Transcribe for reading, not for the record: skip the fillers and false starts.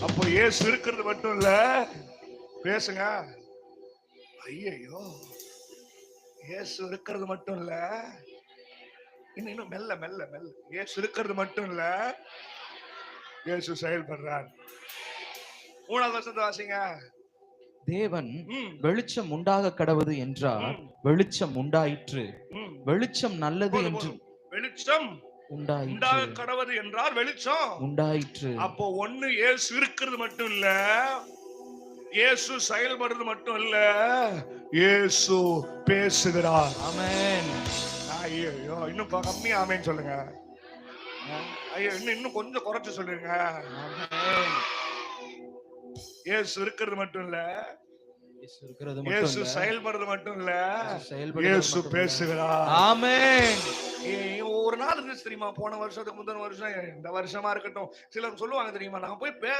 அப்போ இயேசு இருக்கிறது மட்டும் இல்ல, பேசுங்க. ஐயோ, இயேசு இருக்கிறது மட்டும் இல்ல, இன்னும் மெல்ல மெல்ல மெல்ல. இயேசு இருக்கிறது மட்டும் இல்ல, இயேசு செயல்படுறார். 3வது வசனத்தை வாசிங்க. தேவன் வெளிச்சம் உண்டாக கடவுது என்றார், வெளிச்சம் உண்டாயிற்று. வெளிச்சம் நல்லது என்று வெளிச்சம் உண்டாக கடவுது என்றால் வெளிச்சம் உண்டாயிற்று. அப்போ ஒண்ணு இயேசு இருக்கிறது மட்டும் இல்ல, இயேசு செயல்படுறது மட்டும் இல்ல, இயேசு பேசுகிறார். ஆமென். ஐயோ, இன்னும் கம்மியா ஆமென் சொல்லுங்க. ஐயோ, இன்னும் கொஞ்சம் குறைச்சு சொல்லுங்க. இயேசு இருக்கிறது மட்டும் இல்ல, இயேசு செயல்படுறது மட்டும் இல்ல, இயேசு பேசுகிறார். ஆமென். ஒரு நாள் இருந்துச்சு தெரியுமா, போன வருஷத்துக்கு முந்தின வருஷம், இந்த வருஷமா இருக்கட்டும், சிலர் சொல்லுவாங்க தெரியுமா, நான் போய் பேச